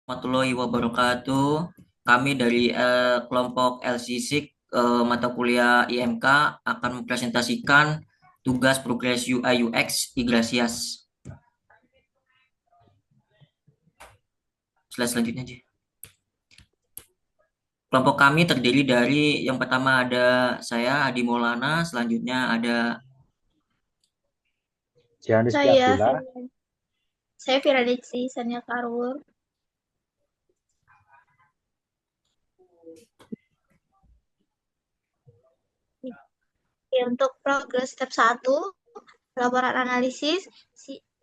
Warahmatullahi wabarakatuh. Kami dari kelompok LCSIK mata kuliah IMK akan mempresentasikan tugas progres UI UX Iglesias. Slide selanjutnya aja. Kelompok kami terdiri dari yang pertama ada saya Adi Maulana, selanjutnya ada Jangan Rizky Saya Abdullah. saya Firaditsi Sania Karur. Untuk progres step 1, laporan analisis.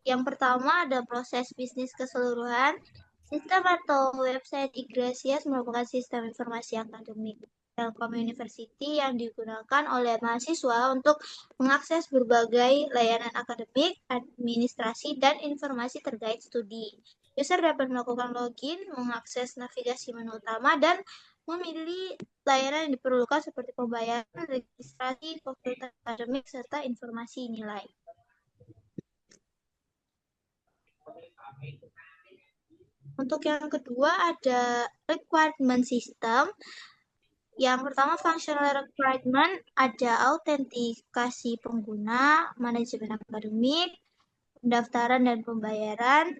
Yang pertama ada proses bisnis keseluruhan. Sistem atau website Iglesias merupakan sistem informasi akademik Telkom University yang digunakan oleh mahasiswa untuk mengakses berbagai layanan akademik, administrasi, dan informasi terkait studi. User dapat melakukan login, mengakses navigasi menu utama, dan memilih layanan yang diperlukan seperti pembayaran, registrasi, konsultasi akademik, serta informasi nilai. Untuk yang kedua ada requirement system. Yang pertama functional requirement ada autentikasi pengguna, manajemen akademik, pendaftaran dan pembayaran,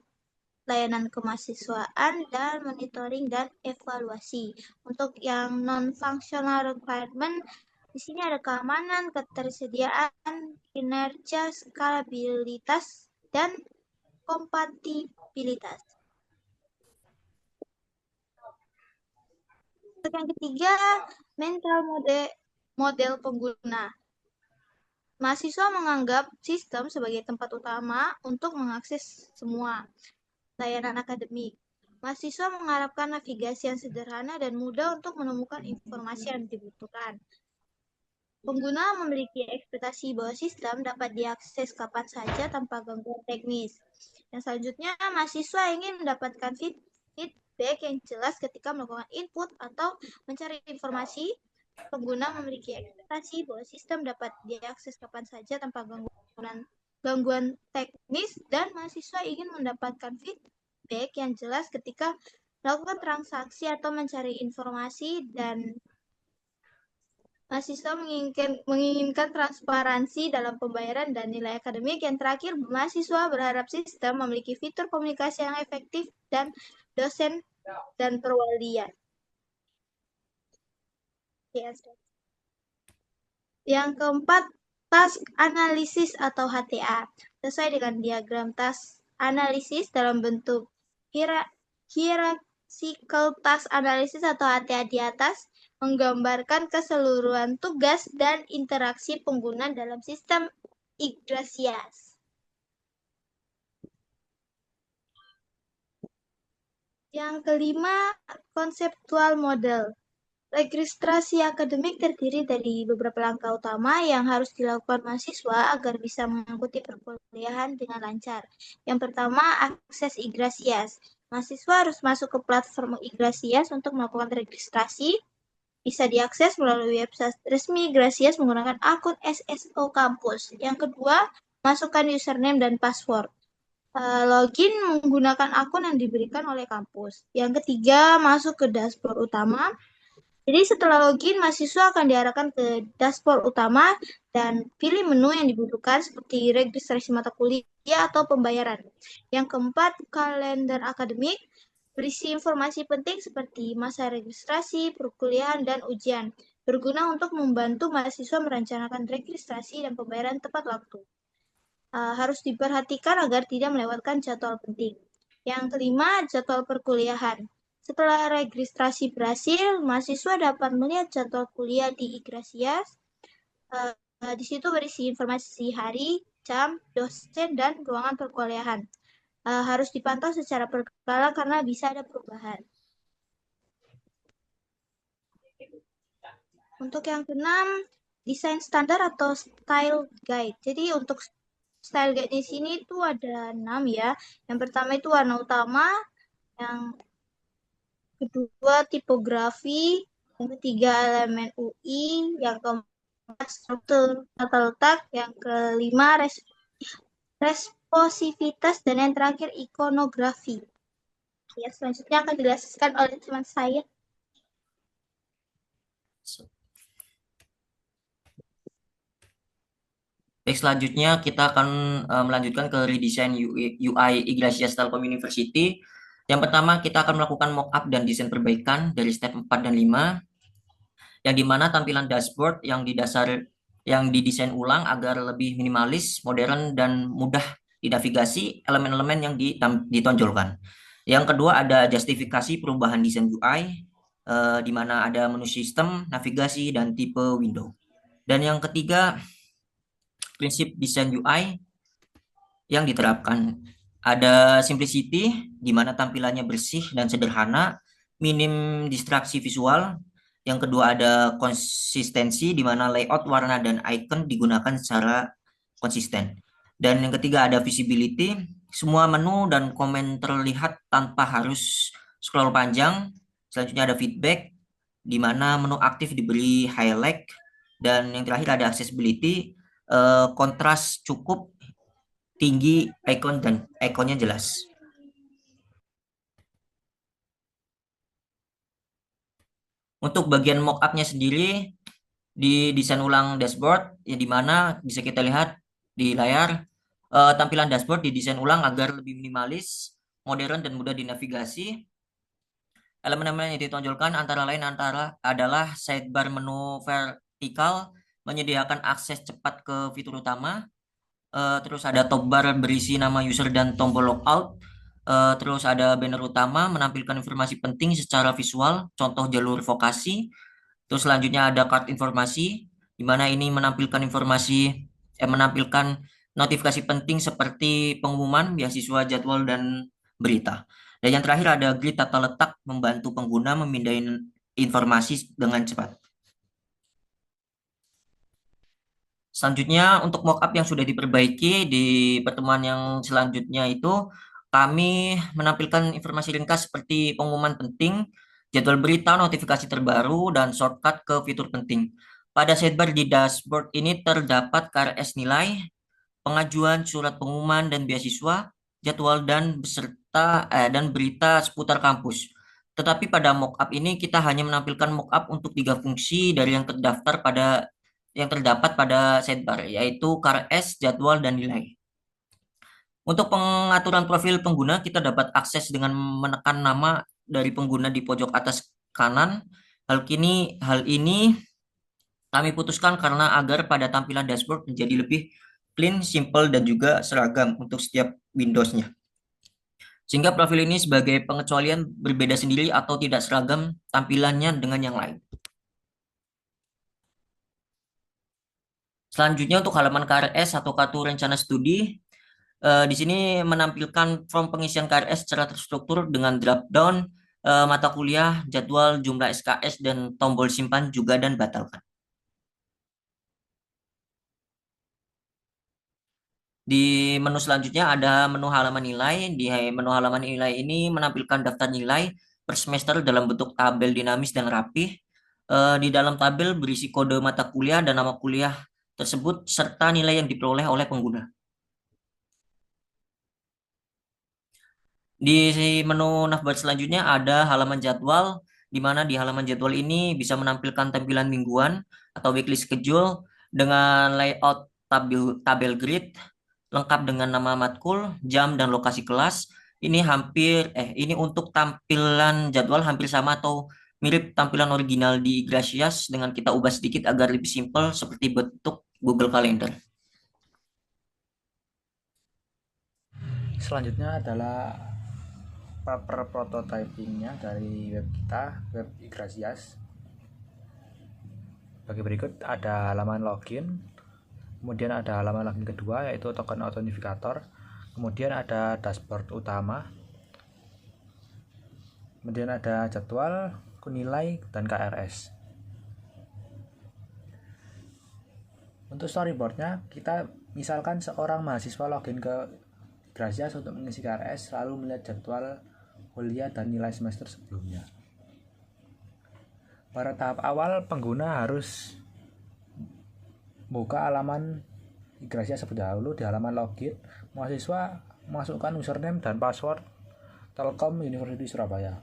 layanan kemahasiswaan, dan monitoring dan evaluasi. Untuk yang non-functional requirement, di sini ada keamanan, ketersediaan, kinerja, skalabilitas, dan kompatibilitas. Untuk yang ketiga, mental model pengguna. Mahasiswa menganggap sistem sebagai tempat utama untuk mengakses semua layanan akademik. Mahasiswa mengharapkan navigasi yang sederhana dan mudah untuk menemukan informasi yang dibutuhkan. Pengguna memiliki ekspektasi bahwa sistem dapat diakses kapan saja tanpa gangguan teknis. Yang selanjutnya, mahasiswa ingin mendapatkan feedback yang jelas ketika melakukan input atau mencari informasi. Pengguna memiliki ekspektasi bahwa sistem dapat diakses kapan saja tanpa gangguan teknis, dan mahasiswa ingin mendapatkan feedback yang jelas ketika melakukan transaksi atau mencari informasi, dan mahasiswa menginginkan transparansi dalam pembayaran dan nilai akademik. Yang terakhir, mahasiswa berharap sistem memiliki fitur komunikasi yang efektif dan dosen dan perwalian. Yes. Yang keempat, task analisis atau HTA. Sesuai dengan diagram task analisis dalam bentuk hierarchical task analysis atau HTA di atas, menggambarkan keseluruhan tugas dan interaksi pengguna dalam sistem Yggdrasil. Yang kelima, konseptual model. Registrasi akademik terdiri dari beberapa langkah utama yang harus dilakukan mahasiswa agar bisa mengikuti perkuliahan dengan lancar. Yang pertama, akses Yggdrasil. Mahasiswa harus masuk ke platform Yggdrasil untuk melakukan registrasi. Bisa diakses melalui website resmi Yggdrasil menggunakan akun SSO kampus. Yang kedua, masukkan username dan password. Login menggunakan akun yang diberikan oleh kampus. Yang ketiga, masuk ke dashboard utama. Jadi setelah login, mahasiswa akan diarahkan ke dashboard utama dan pilih menu yang dibutuhkan seperti registrasi mata kuliah atau pembayaran. Yang keempat, kalender akademik berisi informasi penting seperti masa registrasi, perkuliahan, dan ujian. Berguna untuk membantu mahasiswa merencanakan registrasi dan pembayaran tepat waktu. Harus diperhatikan agar tidak melewatkan jadwal penting. Yang kelima, jadwal perkuliahan. Setelah registrasi berhasil, mahasiswa dapat melihat jadwal kuliah di Yggdrasil. Di situ berisi informasi hari, jam, dosen, dan ruangan perkuliahan. Harus dipantau secara berkala karena bisa ada perubahan. Untuk yang keenam, desain standar atau style guide. Jadi untuk style guide di sini itu ada 6 ya. Yang pertama itu warna utama, yang kedua tipografi, yang ketiga elemen UI, yang keempat struktur tata letak, yang kelima responsivitas, dan yang terakhir ikonografi. Ya, selanjutnya akan dijelaskan oleh teman saya. Baik, selanjutnya kita akan melanjutkan ke redesign UI Iglesias Telkom University. Yang pertama, kita akan melakukan mockup dan desain perbaikan dari step 4 dan 5, yang dimana tampilan dashboard yang didesain ulang agar lebih minimalis, modern, dan mudah dinavigasi elemen-elemen yang ditonjolkan. Yang kedua ada justifikasi perubahan desain UI, di mana ada menu sistem, navigasi, dan tipe window. Dan yang ketiga, prinsip desain UI yang diterapkan. Ada simplicity, di mana tampilannya bersih dan sederhana, minim distraksi visual. Yang kedua ada konsistensi, di mana layout, warna, dan icon digunakan secara konsisten. Dan yang ketiga ada visibility, semua menu dan komen terlihat tanpa harus scroll panjang. Selanjutnya ada feedback, di mana menu aktif diberi highlight. Dan yang terakhir ada accessibility, kontras cukup tinggi icon dan ikonnya jelas. Untuk bagian mockupnya sendiri di desain ulang dashboard ya di mana bisa kita lihat di layar, tampilan dashboard didesain ulang agar lebih minimalis, modern dan mudah dinavigasi. Elemen-elemen yang ditonjolkan adalah sidebar menu vertikal menyediakan akses cepat ke fitur utama. Terus ada top bar berisi nama user dan tombol logout. Terus ada banner utama menampilkan informasi penting secara visual, contoh jalur vokasi. Terus selanjutnya ada card informasi, di mana ini menampilkan notifikasi penting seperti pengumuman, beasiswa, jadwal, dan berita. Dan yang terakhir ada grid tata letak membantu pengguna memindahin informasi dengan cepat. Selanjutnya untuk mockup yang sudah diperbaiki di pertemuan yang selanjutnya itu kami menampilkan informasi ringkas seperti pengumuman penting, jadwal berita, notifikasi terbaru, dan shortcut ke fitur penting. Pada sidebar di dashboard ini terdapat KRS nilai, pengajuan surat pengumuman dan beasiswa, jadwal dan berita seputar kampus. Tetapi pada mockup ini kita hanya menampilkan mockup untuk 3 fungsi dari yang terdapat pada sidebar, yaitu KRS, jadwal, dan nilai. Untuk pengaturan profil pengguna, kita dapat akses dengan menekan nama dari pengguna di pojok atas kanan. Hal ini kami putuskan karena agar pada tampilan dashboard menjadi lebih clean, simple, dan juga seragam untuk setiap Windows-nya. Sehingga profil ini sebagai pengecualian berbeda sendiri atau tidak seragam tampilannya dengan yang lain. Selanjutnya untuk halaman KRS atau kartu rencana studi, di sini menampilkan form pengisian KRS secara terstruktur dengan drop down, mata kuliah, jadwal, jumlah SKS, dan tombol simpan juga dan batalkan. Di menu selanjutnya ada menu halaman nilai. Di menu halaman nilai ini menampilkan daftar nilai per semester dalam bentuk tabel dinamis dan rapih. Di dalam tabel berisi kode mata kuliah dan nama kuliah tersebut serta nilai yang diperoleh oleh pengguna. Di menu navbar selanjutnya ada halaman jadwal, di mana di halaman jadwal ini bisa menampilkan tampilan mingguan atau weekly schedule dengan layout tabel grid, lengkap dengan nama matkul, jam, dan lokasi kelas. Ini untuk tampilan jadwal hampir sama atau mirip tampilan original di Gracias dengan kita ubah sedikit agar lebih simpel seperti bentuk Google Calendar. Selanjutnya adalah paper prototypingnya dari web kita, web Igrasias. Bagi berikut ada halaman login, kemudian ada halaman login kedua yaitu token authentifikator, kemudian ada dashboard utama, kemudian ada jadwal, nilai, dan KRS. Untuk storyboardnya, kita misalkan seorang mahasiswa login ke Gracias untuk mengisi KRS, lalu melihat jadwal kuliah dan nilai semester sebelumnya. Pada tahap awal, pengguna harus buka halaman Igrasias terlebih dahulu. Di halaman login, mahasiswa masukkan username dan password, Telkom University Surabaya.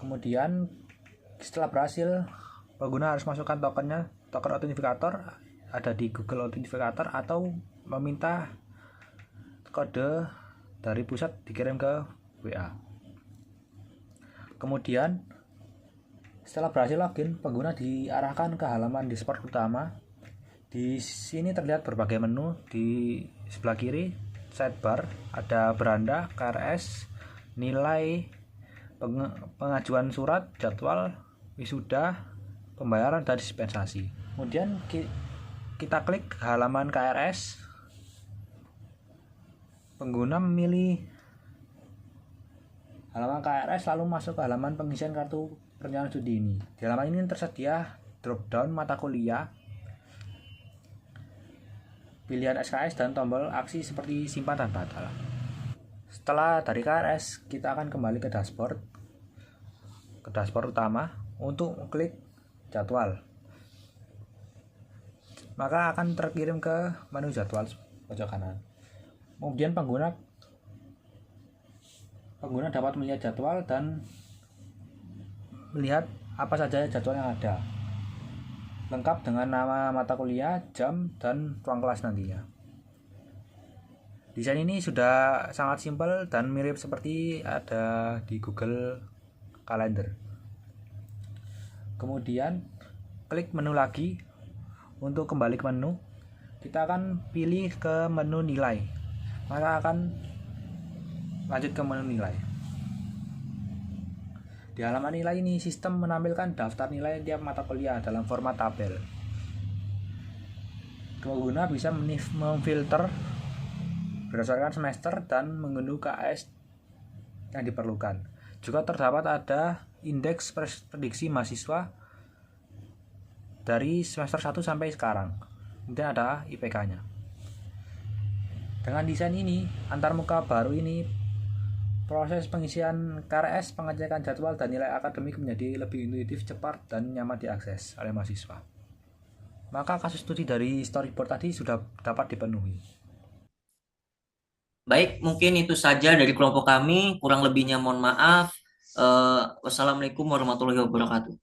Kemudian setelah berhasil, pengguna harus masukkan token autentifikator ada di Google Authenticator atau meminta kode dari pusat dikirim ke WA. Kemudian setelah berhasil login, pengguna diarahkan ke halaman dashboard utama. Di sini terlihat berbagai menu. Di sebelah kiri sidebar ada beranda, KRS, nilai, pengajuan surat, jadwal, wisuda, pembayaran, dan dispensasi. Kemudian kita klik halaman KRS. Pengguna memilih halaman KRS lalu masuk ke halaman pengisian kartu perencanaan studi ini. Di halaman ini tersedia drop down mata kuliah, pilihan SKS, dan tombol aksi seperti simpan dan batal. Setelah dari KRS, kita akan kembali ke dashboard utama untuk klik jadwal. Maka akan terkirim ke menu jadwal pojok kanan. Kemudian pengguna dapat melihat jadwal dan melihat apa saja jadwal yang ada, lengkap dengan nama mata kuliah, jam, dan ruang kelas nantinya. Desain ini sudah sangat simpel dan mirip seperti ada di Google Calendar. Kemudian klik menu lagi. Untuk kembali ke menu, kita akan pilih ke menu nilai. Maka akan lanjut ke menu nilai. Di halaman nilai ini, sistem menampilkan daftar nilai tiap mata kuliah dalam format tabel. Pengguna bisa memfilter berdasarkan semester dan mengunduh KS yang diperlukan. Juga terdapat ada indeks prediksi mahasiswa dari semester 1 sampai sekarang. Kemudian ada IPK-nya. Dengan desain ini, antarmuka baru ini, proses pengisian KRS, pengecekan jadwal, dan nilai akademik menjadi lebih intuitif, cepat, dan nyaman diakses oleh mahasiswa. Maka kasus studi dari storyboard tadi sudah dapat dipenuhi. Baik, mungkin itu saja dari kelompok kami. Kurang lebihnya mohon maaf. Wassalamualaikum warahmatullahi wabarakatuh.